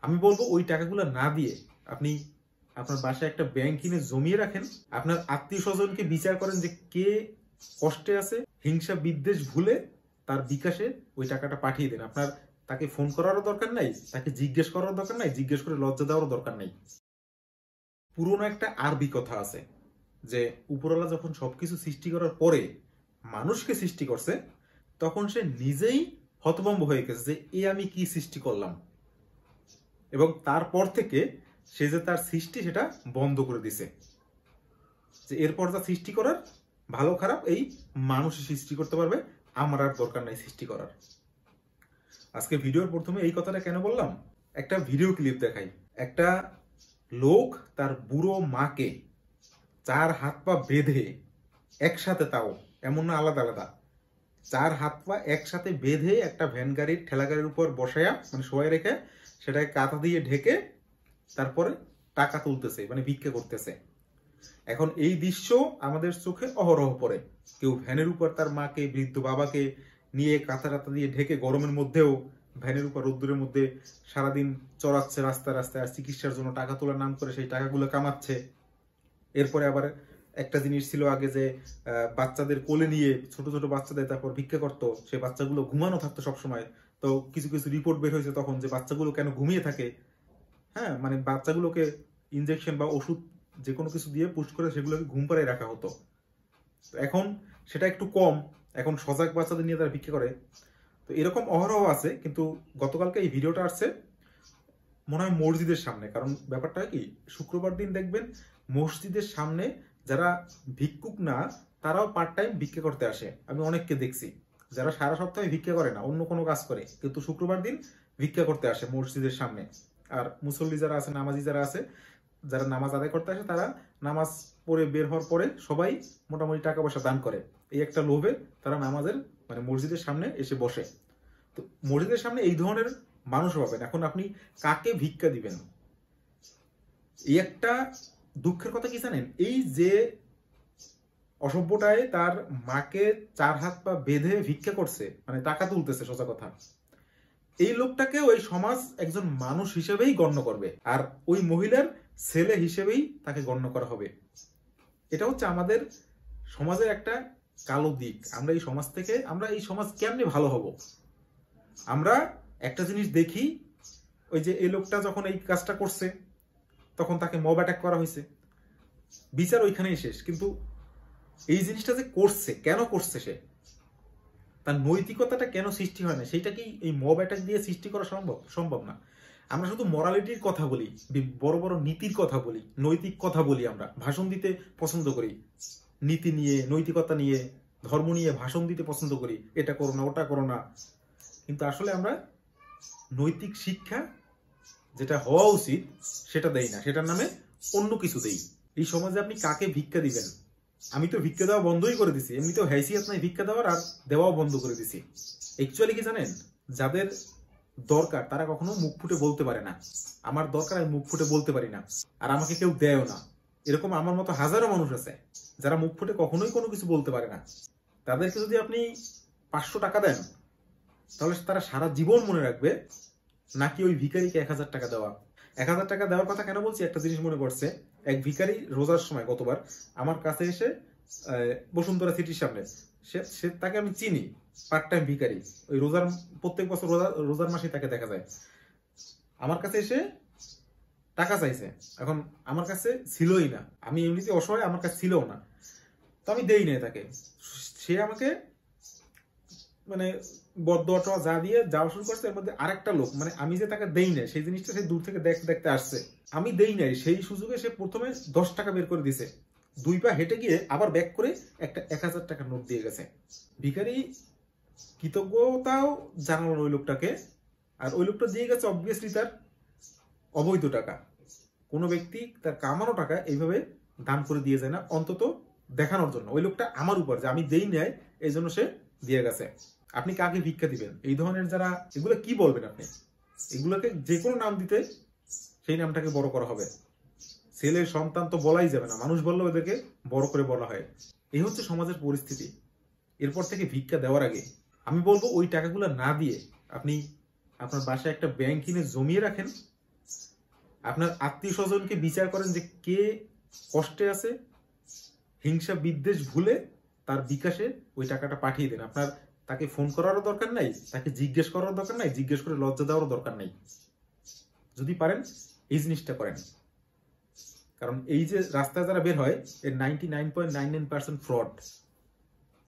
আমি বলবো ওই টাকাগুলো না দিয়ে আপনি আপনার বাসায় একটা ব্যাংক কিনে জমিয়ে রাখেন, আপনার আত্মীয় স্বজনকে বিচার করেন যে কে কষ্টে আছে, হিংসা বিদ্বেষ ভুলে তার বিকাশে ওই টাকাটা পাঠিয়ে দেন। আপনার তাকে ফোন করারও দরকার নাই, তাকে জিজ্ঞেস করারও দরকার নাই, জিজ্ঞেস করে লজ্জা দেওয়ারও দরকার নাই। পুরোনো একটা আরবি কথা আছে যে উপরওয়ালা যখন সবকিছু সৃষ্টি করার পরে মানুষকে সৃষ্টি করছে, তখন সে নিজেই হতভম্ব হয়ে গেছে যে এ আমি কি সৃষ্টি করলাম, এবং তারপর থেকে সে যে তার সৃষ্টি সেটা বন্ধ করে দিছে, যে এরপর যা সৃষ্টি করার ভালো খারাপ এই মানুষই সৃষ্টি করতে পারবে, আমার আর দরকার নাই সৃষ্টি করার। আজকে ভিডিওর প্রথমে এই কথাটা কেন বললাম, একটা ভিডিও ক্লিপ দেখাই। একটা লোক তার বুড়ো মাকে 4 হাত পা বেঁধে একসাথে, তাও এমন না আলাদা আলাদা, 4 হাত পা একসাথে বেঁধে একটা ভ্যান গাড়ির ঠেলা গাড়ির উপর বসায়া মানে শোয়াই রেখে সেটাকে কাঁথা দিয়ে ঢেকে তারপরে টাকা তুলতেছে, মানে ভিক্ষা করতেছে। এখন এই দৃশ্য আমাদের চোখে অহরহ পড়ে। কেউ ভ্যানের উপর তার মাকে, বৃদ্ধ বাবাকে নিয়ে কাঁথা টাথা দিয়ে ঢেকে গরমের মধ্যেও ভ্যানের উপর রোদ্দুরের মধ্যে সারাদিন চড়াচ্ছে রাস্তায় রাস্তায়, আর চিকিৎসার জন্য টাকা তোলার নাম করে সেই টাকাগুলো কামাচ্ছে। এরপরে আবার একটা জিনিস ছিল আগে যে বাচ্চাদের কোলে নিয়ে, ছোট ছোট বাচ্চাদের তারপর ভিক্ষা করতো, সেই বাচ্চাগুলো ঘুমানো থাকতো সবসময়। তো কিছু কিছু রিপোর্ট বের হয়েছে তখন যে বাচ্চাগুলো কেন ঘুমিয়ে থাকে, হ্যাঁ, মানে বাচ্চাগুলোকে ইনজেকশন বা ওষুধ যে কোনো কিছু দিয়ে পুশ করে সেগুলোকে ঘুম পাড়ায় রাখা হতো। এখন সেটা একটু কম, এখন সজাগ বাচ্চাদের নিয়ে তারা ভিক্ষা করে। তো এরকম অহরহ আছে। কিন্তু গতকালকে এই ভিডিওটা আসছে মনে হয় মসজিদের সামনে, কারণ ব্যাপারটা কি শুক্রবার দিন দেখবেন মসজিদের সামনে যারা ভিক্ষুক না তারাও পার্ট টাইম ভিক্ষা করতে আসে। আমি অনেককে দেখছি যারা সারা সপ্তাহে ভিক্ষা করে না, অন্য কোনো কাজ করে, কিন্তু শুক্রবার দিন ভিক্ষা করতে আসে মসজিদের সামনে। আর মুসল্লি যারা আছে, নামাজি যারা আছে, যারা নামাজ আদায় করতে আসে, তারা নামাজ পড়ে বের হওয়ার পরে সবাই মোটামুটি টাকা পয়সা দান করে। এই একটা লোভে তারা নামাজের মানে মসজিদের সামনে এসে বসে। তো মসজিদের সামনে এই ধরনের মানুষ পাবেন। এখন আপনি কাকে ভিক্ষা দিবেন? এই একটা দুঃখের কথা কি জানেন, এই যে অসভ্যটায় তার মাকে 4 হাত পা বেঁধে ভিক্ষা করছে, মানে টাকা তুলতেছে সোজা কথা, এই লোকটাকে ওই সমাজ একজন মানুষ হিসেবেই গণ্য করবে, আর ওই মহিলার ছেলে হিসেবেই তাকে গণ্য করা হবে। এটা হচ্ছে আমাদের সমাজের একটা কালো দিক। আমরা এই সমাজ কেমনে ভালো হব? আমরা একটা জিনিস দেখি, ওই যে এই লোকটা যখন এই কাজটা করছে তখন তাকে মব অ্যাটাক করা হয়েছে, বিচার ওইখানেই শেষ। কিন্তু এই জিনিসটা যে করছে, কেন করছে, সে তার নৈতিকতাটা কেন সৃষ্টি হয় না, সেইটা কি এই মব অ্যাটাক দিয়ে সৃষ্টি করা সম্ভব না। আমরা শুধু মরালিটির কথা বলি, বড় বড় নীতির কথা বলি, নৈতিক কথা বলি, আমরা ভাষণ দিতে পছন্দ করি, নীতি নিয়ে, নৈতিকতা নিয়ে, ধর্ম নিয়ে ভাষণ দিতে পছন্দ করি, এটা করো না, ওটা করো না। কিন্তু আসলে আমরা নৈতিক শিক্ষা যেটা হওয়া উচিত সেটা দেই না, সেটার নামে অন্য কিছু দেই। এই সমাজে আপনি কাকে ভিক্ষা দিবেন? আমি তো ভিক্ষা দেওয়া বন্ধই করে দিছি, এমনিতেও হ্যাসিয়াত নাই ভিক্ষা দেওয়ার, আর দেওয়াও বন্ধ করে দিছি। অ্যাকচুয়ালি কি জানেন, যাদের দরকার তারা কখনো মুখ ফুটে বলতে পারে না। আমার দরকার আমি মুখ ফুটে বলতে পারি না, আর আমাকে কেউ দেয়ও না। এরকম আমার মতো হাজারো মানুষ আছে যারা মুখ ফুটে কখনোই কোনো কিছু বলতে পারে না। তাদেরকে যদি আপনি 500 টাকা দেন, তাহলে তারা সারা জীবন মনে রাখবে, নাকি ওই ভিখারিকে 1000 টাকা দেওয়া। 1000 টাকা দেওয়ার কথা কেন বলছি, একটা জিনিস মনে পড়ছে। এক ভিখারি রোজার সময় গতবার আমার কাছে এসে, বসুন্ধরা সিটির সামনে, সে তাকে আমি চিনি, পার্ট টাইম ভিখারি, ওই রোজার প্রত্যেক বছর রোজার মাসে তাকে দেখা যায়, আমার কাছে এসে টাকা চাইছে। এখন আমার কাছে ছিলই না, আমি এমনিতে অসহায়, আমার কাছে ছিলও না, তো আমি দেই নাই তাকে। সে আমাকে মানে বদদোয়া যা দিয়ে যাওয়া শুরু করছে। এর মধ্যে আরেকটা লোক, মানে আমি যে তাকে দেই নাই সেই জিনিসটা সে দূর থেকে দেখতে দেখতে আসছে, আমি দেই নাই সেই সুযোগে সে প্রথমে 10 টাকা বের করে দিছে, 2 পা হেঁটে গিয়ে আবার ব্যাক করে একটা 1000 টাকার নোট দিয়ে গেছে। ভিখারি কৃতজ্ঞতাও জানালো ওই লোকটাকে, আর ওই লোকটা দিয়ে গেছে অবভিয়াসলি তার অবৈধ টাকা। কোনো ব্যক্তি তার কামানো টাকা এইভাবে দান করে দিয়ে যায় না, অন্তত দেখানোর জন্য। ওই লোকটা আমার উপর যে আমি দেই নাই এই জন্য সে দিয়ে গেছে। আপনি কাকে ভিক্ষা দিবেন? এই ধরনের যারা, এগুলো কি বলবেন আপনি? এগুলোকে যে কোনো নাম দিতে সেই নামটাকে বড় করা হবে। ছেলে সন্তান তো বলাই যাবে না, মানুষ বললেও এদেরকে বড় করে বলা হয়। এই হচ্ছে সমাজের পরিস্থিতি। এরপর থেকে ভিক্ষা দেওয়ার আগে আমি বলবো ওই টাকাগুলো না দিয়ে আপনি আপনার বাসায় একটা ব্যাংক কিনে জমিয়ে রাখেন, আপনার আত্মীয় স্বজনকে বিচার করেন যে কে কষ্টে আছে, হিংসা বিদ্বেষ ভুলে তার বিকাশে ওই টাকাটা পাঠিয়ে দেন। আপনার তাকে ফোন করারও দরকার নাই, তাকে জিজ্ঞেস করারও দরকার নাই, জিজ্ঞেস করে লজ্জা দেওয়ারও দরকার নাই। যদি পারেন এই জিনিসটা করেন। কারণ এই যে রাস্তায় যারা বের হয় এর 99.99% ফ্রড।